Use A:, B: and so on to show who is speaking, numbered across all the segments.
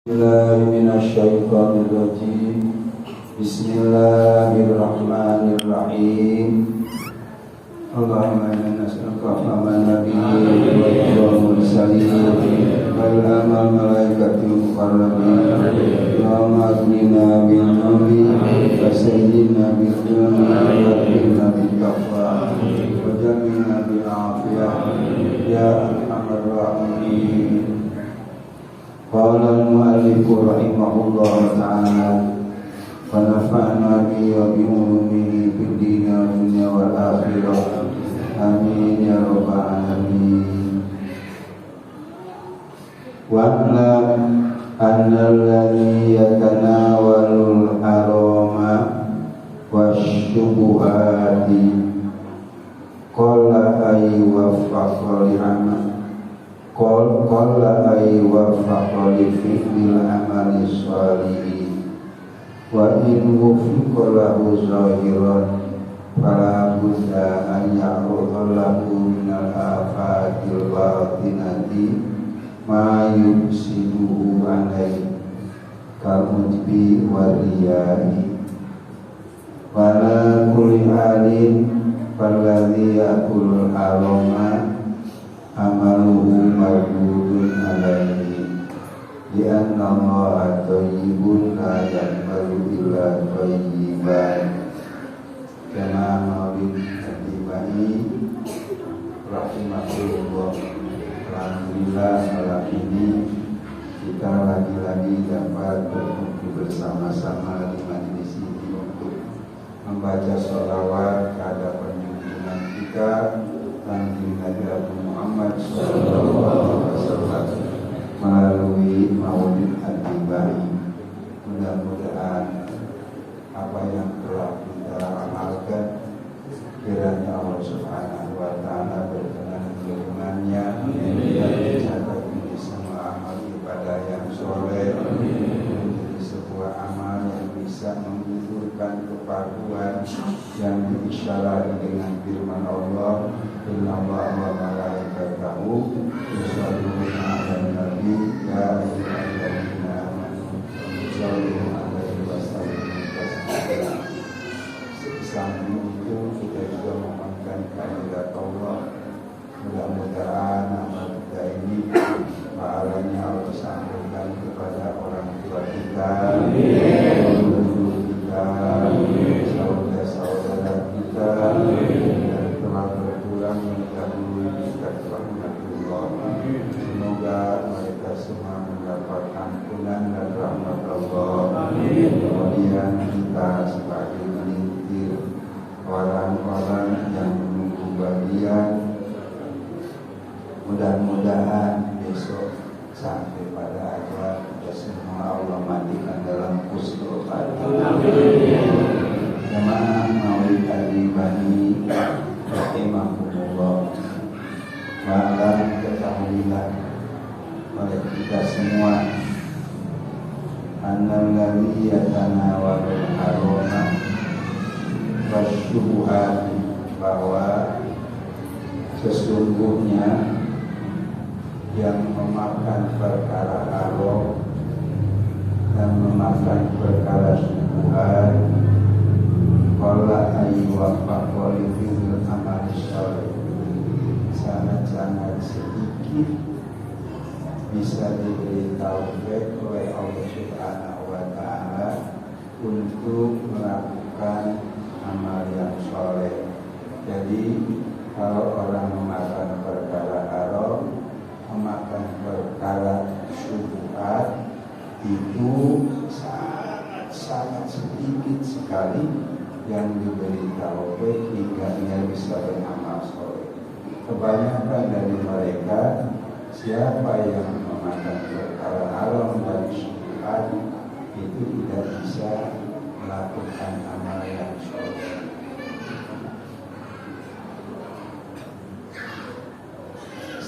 A: Bismillahirrahmanirrahim. Bismillahirrahmanirrahim. Allahumma inna nas'aluka fahman nabiyyin wa mursalin wal amal malaikatil muqarrabin. Allahumma aghnina bil nuri wa sayyidina bil ilmi wa akrimna bil taqwa wa jamilna bil afiyah ya arhamar rahimin. Qala al-mu'allif rahimahullah ta'ala wa nafa'na bihi wa bi ulumihi fid din wal dunya wal akhirah. Amin ya rabbal alamin. Wa'lam anna alladhi yatanawalul harama wasyubuhati qala ay waffaqa li amal qala ay waffaqa li fi'lil amali sholihi wa in wuffiqa lahu zahiran fala budda an ya'rudha lahu minal afatil batinati ma yufsiduhu alaihi kalmujbi wariyai wala kulli halin falladhi ya'kulul harama amaluhu mardudun alaihi lianna Allaha thayyibun la yaqbalu illa thayyiban. Kama mawin Al-Tibani rahimahullah. Alhamdulillah malam ini kita lagi-lagi dapat berkumpul bersama-sama di majelis ini untuk membaca sholawat kehadapan junjungan kita Nabi Nabi Muhammad SAW melalui Maulid Al-Tibani. Mudah-mudahan apa yang telah kita amalkan kiranya Allah Subhanahu wa Ta'ala berkenan dengannya dan mencatat ini semua amal ibadah yang soleh menjadi sebuah amal yang bisa menggugurkan kepaduan yang diisyarati dengan firman Allah, inna Allaha wa malaikatahu yusholluna 'alan nabi ya ayyuhalladzina amanu shollu 'alaihi wa sallimu taslima. Samping itu kita juga memohonkan kehadirat Allah. Mudah-mudahan amal kita ini pahalanya Allah sampaikan kepada orang tua kita, guru kita, saudara-saudara kita yang telah berpulang mendahului kita ke rahmatullah. Semoga mereka semua mendapat ampunan dan rahmat Allah. Kemudian kita sebagai melintir orang-orang yang menunggu bagian, mudah-mudahan besok sampai pada ajal kita semua Allah mandikan dalam husnul khatimah. Jamaah Maulid Al-Tibani rahimahumullah. Maka ketahuilah oleh kita semua annal ladzi yatanawalul harama wasyubuhat, bahwa sesungguhnya yang memakan perkara haram dan memakan perkara syubhat qala ayyuwaffaqa li fi'lil amali sholih, sangat-sangat sedikit bisa diberi taufik oleh Allah Subhanahu wa Ta'ala untuk melakukan amal yang soleh. Jadi kalau orang memakan perkara haram, memakan perkara syubhat, itu sangat sedikit sekali yang diberi taufik hingga ia bisa beramal soleh. Kebanyakan dari mereka, siapa yang memakan perkara haram dan syubhat itu tidak bisa melakukan amal yang soleh.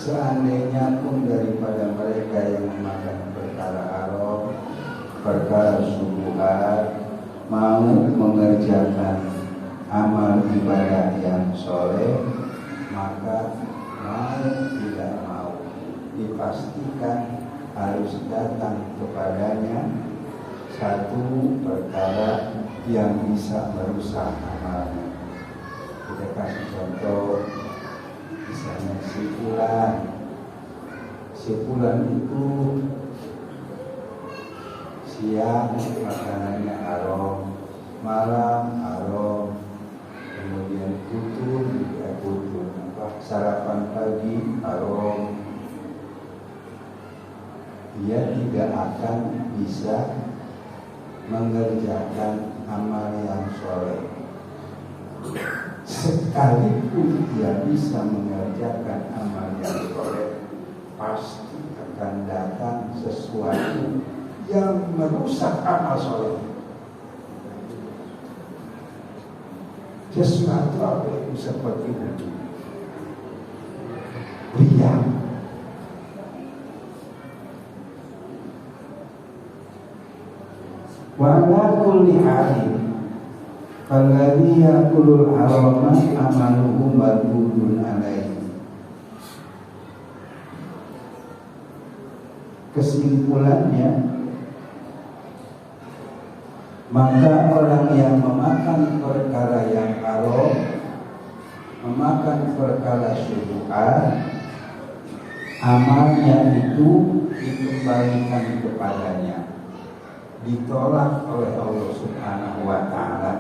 A: Seandainya pun daripada mereka yang memakan perkara haram, perkara syubhat, mau mengerjakan amal ibadah yang soleh, maka mau tidak mau dipastikan harus datang kepadanya satu perkara yang bisa merusak amalnya. Kita kasih contoh, misalnya si fulan itu siang makanannya haram, malam haram, kemudian futur sarapan pagi haram. Dia tidak akan bisa mengerjakan amal yang soleh. Sekalipun dia bisa mengerjakan amal yang soleh, pasti akan datang sesuatu yang merusak amal soleh. Sesuatu apa itu seperti itu? Riya. Wa ala kulli halin alladhi yaqulul harama amaluhu mardudun alaihi. Kesimpulannya, maka orang yang memakan perkara yang haram, memakan perkara syubhat, amalnya itu dikembalikan kepadanya, ditolak oleh Allah Subhanahu wa Ta'ala.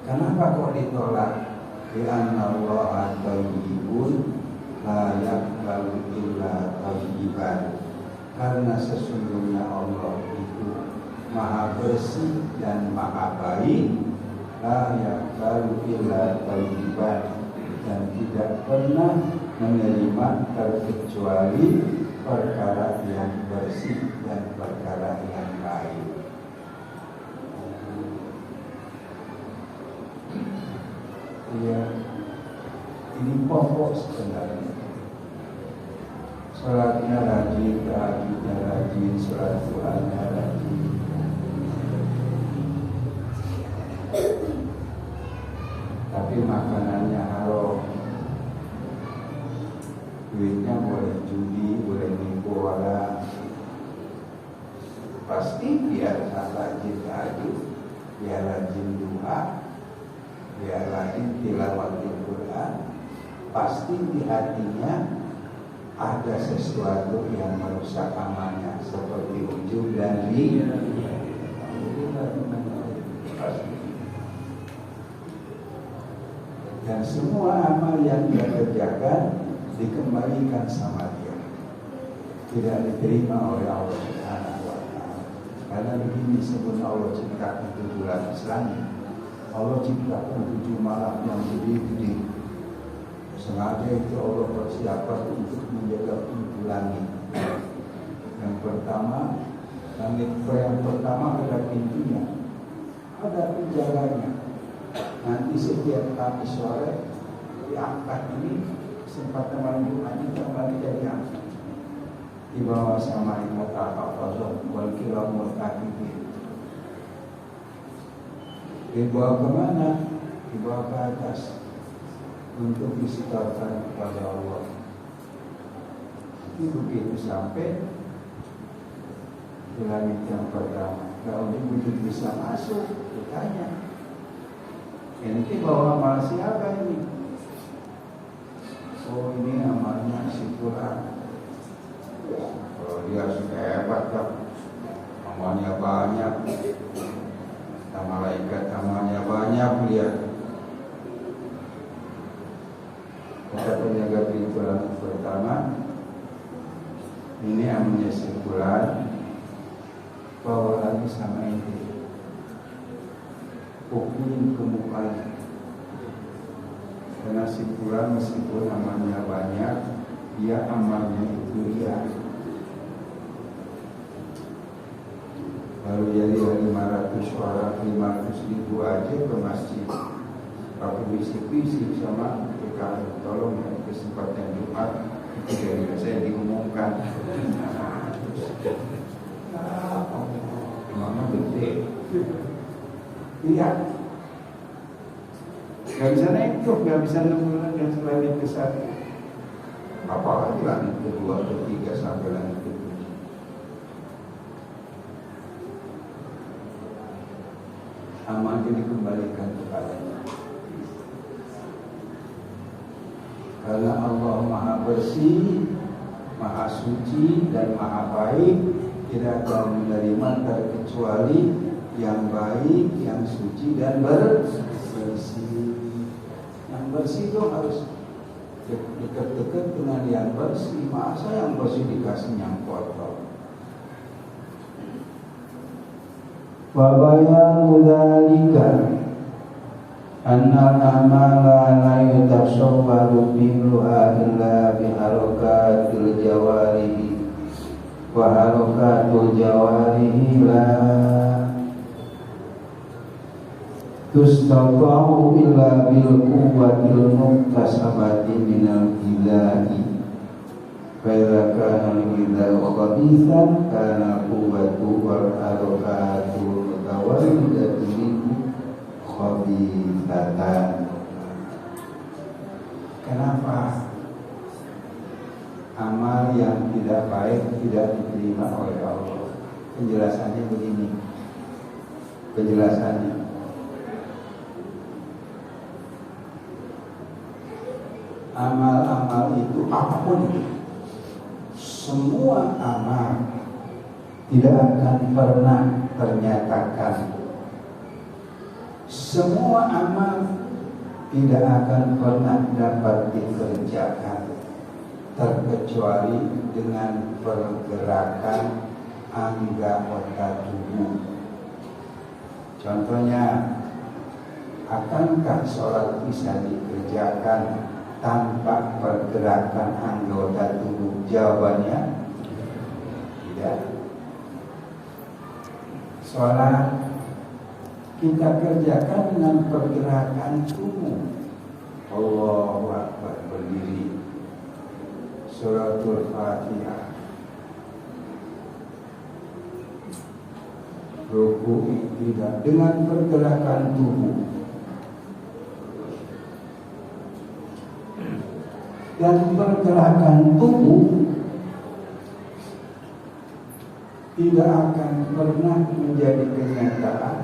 A: Kenapa kok ditolak? Karena Allah thayyibun la yaqbalu illa thayyiban. Karena sesungguhnya Allah itu maha bersih dan maha baik, la yaqbalu illa thayyiban, dan tidak pernah menerima terkecuali perkara yang bersih dan perkara yang baik. Ya, ini pokok sebenarnya. Salatnya rajin, tahajudnya rajin, salat Tuhannya rajin. Tapi makanannya haram. Duitnya boleh judi, boleh nipu orang. Pasti biar rajin tahajud, biar rajin doa, biar rajin tilawatil Quran, pasti di hatinya ada sesuatu yang merusak amalnya, seperti ujub dan riya. Dan semua amal yang dia kerjakan dikembalikan sama dia, tidak diterima oleh Allah Subhanahu wa Ta'ala. Karena begini, sebelum Allah ciptakan 7 lapis langit, Allah ciptakan 7 malam yang gede-gede. Sengaja itu Allah persiapkan untuk menjaga 7 langit. Yang pertama, langit yang pertama ada pintunya, ada penjaganya. Nanti setiap Kamis sore diangkat ini, kesempatan malam Jumatnya kembali jadi angkat. Di bawah sama imut al-hafazah wal kiramul katibin. Dibawa kemana? Dibawa ke atas untuk disetorkan kepada Allah. Ini begitu sampai di langit yang pertama, kalau begitu bisa masuk, ditanya, ente bawa amal siapa ini? Oh, ini amalnya si Quran. Kalau dia sudah hebat kan, amalnya banyak, malaikat amalnya banyak, lihat. Kata penjaga pintu langit pertama, ini amalnya si Quran, bawa lagi sama ente, pukulin ke mukanya. Karena si Quran meskipun amalnya banyak, dia amalnya itu dia. Baru jadi 500 orang, 500 ribu aja ke masjid, pakai bisik-bisik sama PKM. Tolong ya, kesempatan Jumat itu dari saya diumumkan. Mama gede, lihat. Gak bisa naik tuh, gak bisa nunggu dan selain ke satu. Apalagi langit kedua, ketiga sampai langit amalnya dikembalikan kepadanya. Karena Allah Maha Bersih, Maha Suci dan Maha Baik, tidak akan menerima terkecuali yang baik, yang suci dan bersih. Yang bersih itu harus dekat-dekat dengan yang bersih. Masa yang bersih dikasih yang kotor? Wa bayanu dzalika anna amala la yutasawwaru fi'luha illa bi harakatil jawarihi wa harakatul jawarihi la tustaqa'u illa bil quwwatil muktasabati minal ilahi fa idza kana al-ilahu khabithan kana quwwatu wal harakatu mutawaridatu minhu khabithatan. Kenapa amal yang tidak baik tidak diterima oleh Allah? Penjelasannya begini. Penjelasannya, amal-amal itu apapun itu, semua amal tidak akan pernah ternyatakan. Semua amal tidak akan pernah dapat dikerjakan terkecuali dengan pergerakan anggota tubuh. Contohnya, akankah sholat bisa dikerjakan tanpa pergerakan anggota tubuh? Jawabannya tidak. Sholat kita kerjakan dengan pergerakan tubuh. Allahu Akbar, berdiri, suratul Fatihah, ruku, tidak, dengan pergerakan tubuh. Dan pergerakan tubuh tidak akan pernah menjadi kenyataan,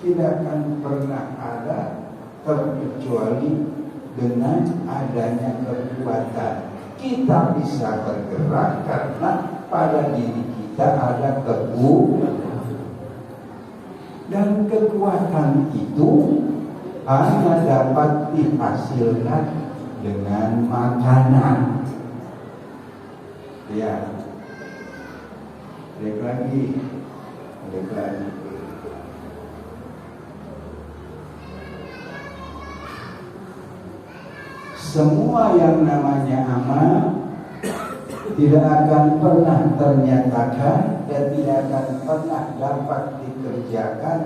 A: tidak akan pernah ada terkecuali dengan adanya kekuatan. Kita bisa bergerak karena pada diri kita ada kekuatan, dan kekuatan itu hanya dapat dihasilkan dengan makanan. Ya, balik lagi. Semua yang namanya amal tidak akan pernah ternyatakan dan tidak akan pernah dapat dikerjakan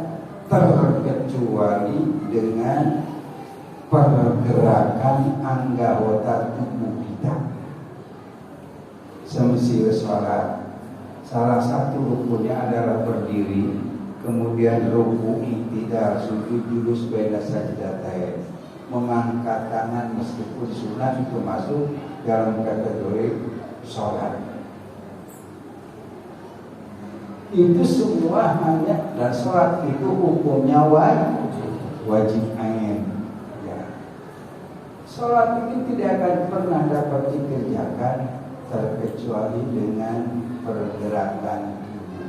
A: terkecuali dengan pergerakan anggota tubuh kita. Semisal sholat, salah satu rukunnya adalah berdiri, kemudian ruku, i'tidal, sujud, julus, baina sajdatain. Mengangkat tangan meskipun sunat itu masuk dalam kategori sholat. Itu semua hanya, dan sholat itu hukumnya wajib ain. Ya. Sholat itu tidak akan pernah dapat dikerjakan terkecuali dengan pergerakan tubuh.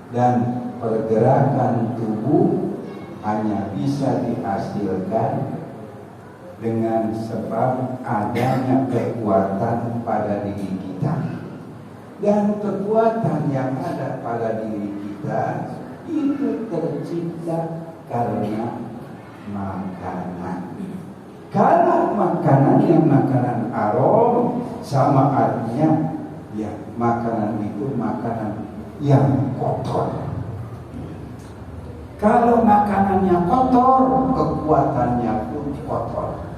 A: Dan pergerakan tubuh hanya bisa dihasilkan dengan sebab adanya kekuatan pada diri kita. Dan kekuatan yang ada pada diri kita itu tercipta karena makanan. Kalau makanan yang makanan haram, sama artinya ya makanan itu makanan yang kotor. Kalau makanannya kotor, kekuatannya pun kotor.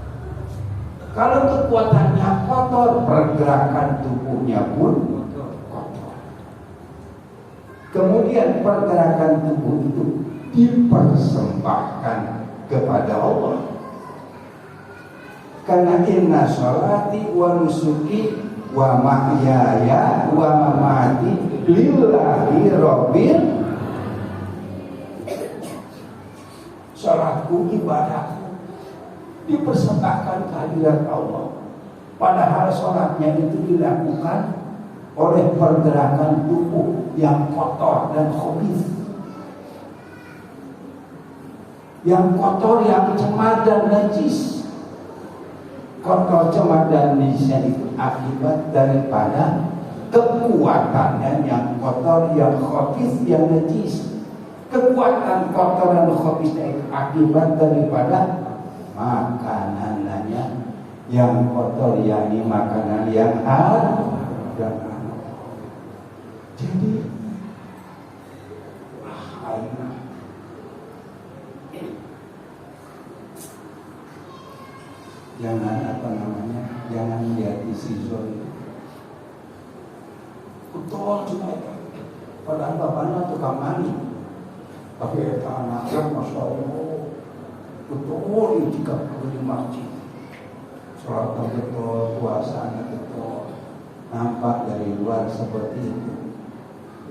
A: Kalau kekuatannya kotor, pergerakan tubuhnya pun kotor. Kemudian pergerakan tubuh itu dipersembahkan kepada Allah. Karena inna sholati wa nusuki wa mahyaya wa mamati lillahi rabbil.
B: sholatku ibadah, dipersembahkan kehadirat Allah. Padahal sholatnya itu dilakukan oleh pergerakan tubuh yang kotor dan khabith, yang kotor, yang cemar dan najis. Kotor, cemar dan najisnya itu akibat daripada kekuatannya yang kotor, yang khabith, yang najis. Kekuatan kotor dan khabithnya itu akibat daripada makanannya yang kotor, yakni makanan yang haram. Jadi jangan lihat isi zon betul cuma itu. Padahal bapaknya tukang mandi pakai anaknya, masya Allah, betul jika perlu di masjid. Sholat betul, puasanya betul, nampak dari luar seperti itu.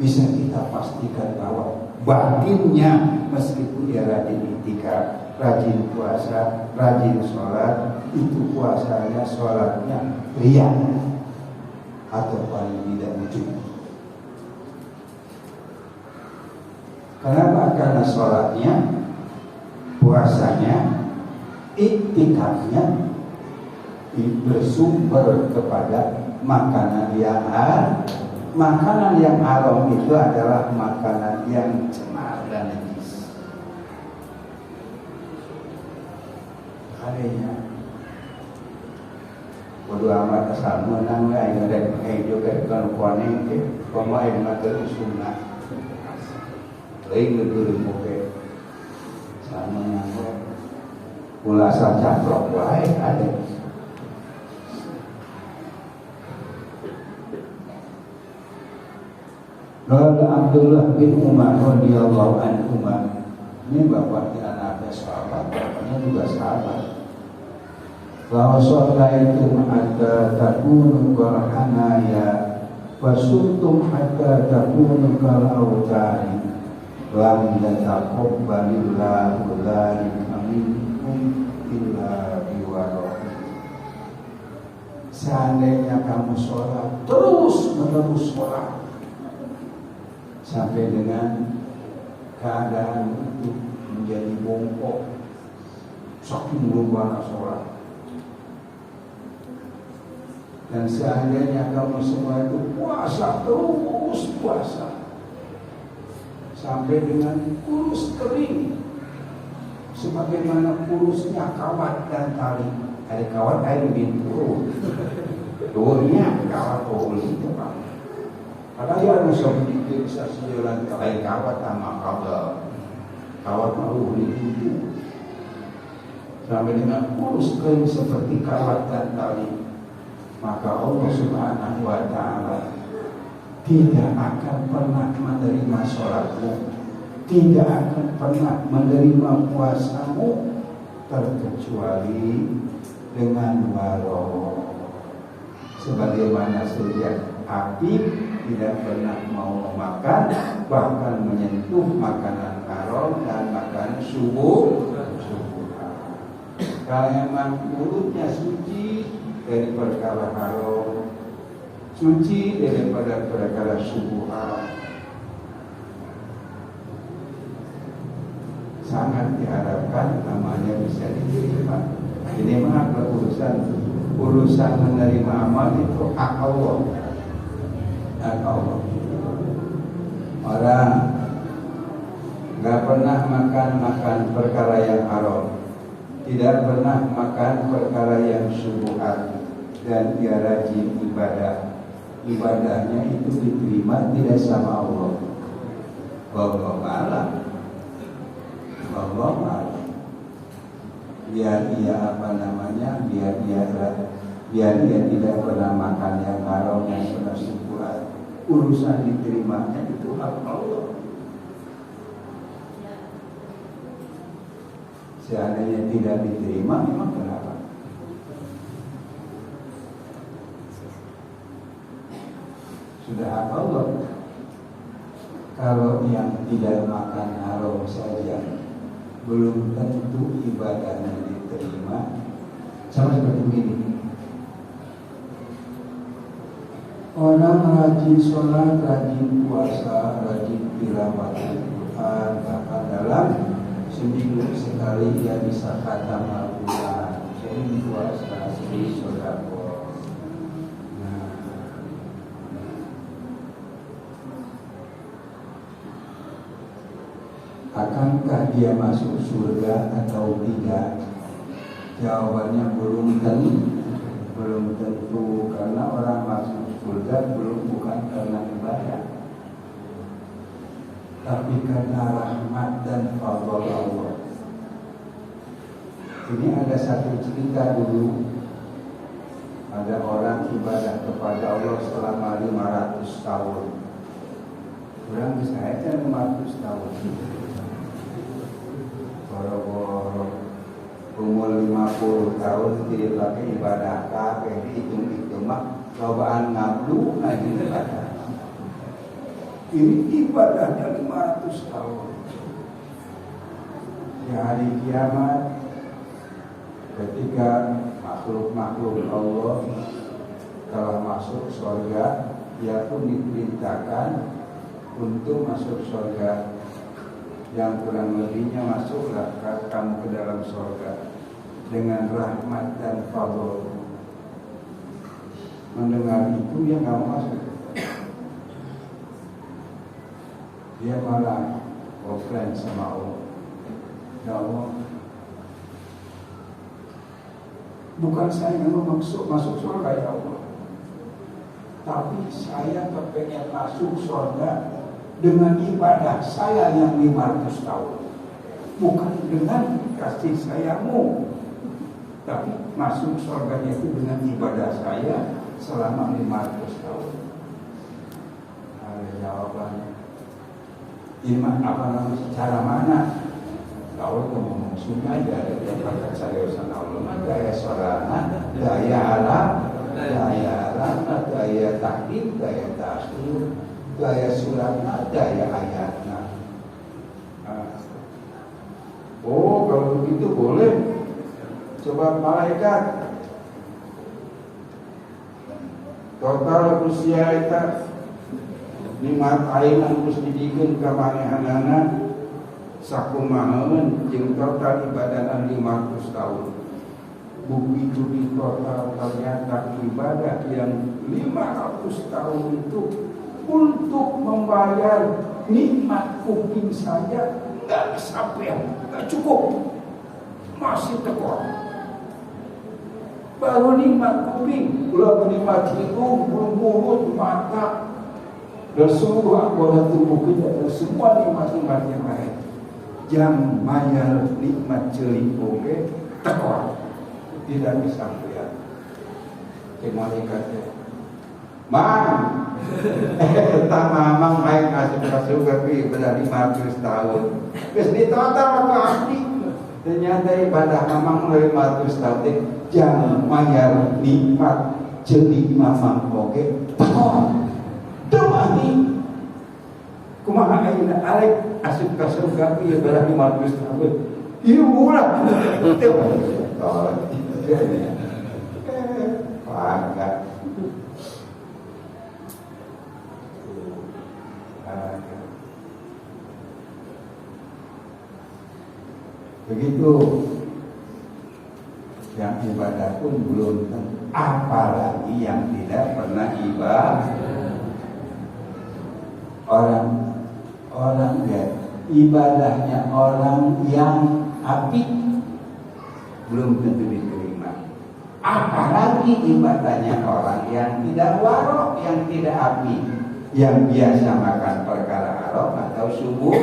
B: Bisa kita pastikan bahwa batinnya, meskipun dia rajin itikaf, rajin puasa, rajin sholat, itu puasanya, sholatnya riya atau paling tidak wujud. Kenapa? Karena sholatnya, puasanya, iktikafnya bersumber kepada makanan yang haram. Makanan yang haram itu adalah makanan yang cemar dan najis. Adanya bodo amat asal menang lah, yang ada juga kan kuaning ke pemain materi sunnah. Lain negeri moke sama yang ulasan caprok baik ada. Lalu Abdullah bin Umar radhiyallahu anhu, ini bapaknya anaknya sahabat, bapaknya juga sahabat. Bahwa sholat itu hatta takunu kalhanaya, wasuttum hatta takunu kalautari, lam yataqabbalillahu dzalika minkum illa biwarahi. Seandainya kamu sholat terus menerus sholat sampai dengan keadaan itu menjadi bongkok, saking luar sholat, dan seandainya kamu semua itu puasa terus puasa sampai dengan kurus kering, sebagaimana kurusnya kawat dan tali. Ada kawat air bintu, turunnya kawat oli itu pak. Padahal ya bisa sedikit sejalan kayak kawat sama kawat malu itu sampai dengan kurus kering seperti kawat dan tali. Maka Allah Subhanahu wa Ta'ala tidak akan pernah menerima sholatmu, tidak akan pernah menerima puasamu, terkecuali dengan waro. Sebagaimana sejak api tidak pernah mau memakan, bahkan menyentuh makanan haram dan makanan subuh. Kalau memang mulutnya suci dari perkara haram, suci daripada perkara subuhan, sangat diharapkan namanya bisa diterima. Ini mah urusan menerima amal itu hak Allah. Orang nggak pernah makan perkara yang haram, tidak pernah makan perkara yang syubhat, dan dia rajin ibadah, ibadahnya itu diterima tidak sama Allah. Allah malam. Biar dia tidak pernah makan yang haram, yang pernah syubhat, urusan diterimanya itu hak Allah. Seandainya tidak diterima, memang kenapa? Sudah hak Allah. Kalau yang tidak makan haram saja
A: belum tentu ibadahnya diterima. Sama seperti ini, orang rajin sholat, rajin puasa, rajin tilawah Al-Quran, bahkan dalam seminggu sekali dia bisa khatam Al-Quran, sering puasa, sering sedekah. Nah, akankah dia masuk surga atau tidak? Jawabannya belum tentu, karena orang masuk surga bukan karena ibadah, tapi karena rahmat dan fadl Allah. Ini ada satu cerita dulu, ada orang ibadah kepada Allah selama 500 tahun. Kurang bisa aja 500 tahun. Boro-boro umur 50 tahun tidak pakai ibadah kabeh, hitung-hitung mah cobaan ngablu lagi ibadah. Ini ibadahnya 500 tahun. Di hari kiamat, ketika makhluk-makhluk Allah telah masuk surga, dia pun diperintahkan untuk masuk surga. Yang kurang lebihnya masuklah kamu ke dalam surga dengan rahmat dan fadl. Mendengar itu dia nggak mau masuk. Dia malah komplain sama Allah. Ya Allah, bukan saya yang mau masuk surga ya Allah, tapi saya kepengen masuk surga dengan ibadah saya yang 500 tahun, bukan dengan kasih sayangmu, tapi masuk surganya itu dengan ibadah saya selama 500 tahun. Ada jawabannya. Iman apa namanya? Cara mana? Kalau ngomong sunnah aja, dia kata saya sana Allah, gaya sorana, gaya alam, gaya tahdid, gaya takhir, gaya suratna, gaya ayatna. Oh, kalau begitu boleh. Coba malaikat total usia itu 5 tahun harus didikin ke manehanana sakumahaman jeung total ibadah 500 tahun. Begitu di total ternyata ibadah yang 500 tahun itu untuk membayar nikmat kuping saja nggak sampai, nggak cukup, masih tekor. Baru nikmat kuping, belum nikmat hidung, belum mulut, mata, dan seluruh anggota tubuh kita, dan semua nikmat-nikmat yang lain. Jam mayar nikmat celing oke tekor, tidak bisa melihat. Kemalaikat Man, tak mamang baik kasih tapi benar 500 tahun. Terus di total apa ahli? Ternyata ibadah mamang 500 tahun. Jangan mayar nikmat jadi mamang oke. Takon, demani. Kumaha ayeuna arek asup ka surga ieu ibadah 500 tahun. Ieu ulah. Enggak. Begitu yang ibadah pun belum tentu, apalagi yang tidak pernah ibadah. Orang ya, ibadahnya orang yang apik belum tentu diterima. Apalagi ibadahnya orang yang tidak warok, yang tidak apik, yang biasa makan perkara haram atau subuh.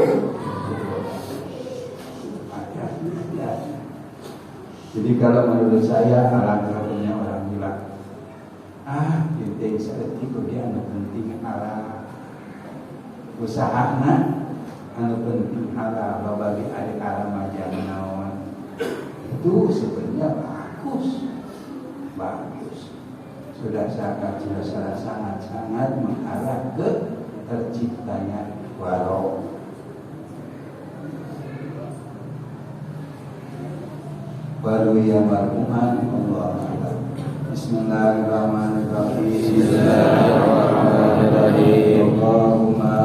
A: Jadi kalau menurut saya alangkah punya orang bilang, kita seperti dia anu penting halal, usahana anu penting halal, bagi adik alam aja naon, itu sebenarnya bagus, sudah sangat mengarah ke terciptanya warok. Waluya marhuman Allah a'lam. Bismillahirrahmanirrahim.
C: Bismillahirrahmanirrahim.
A: Allahumma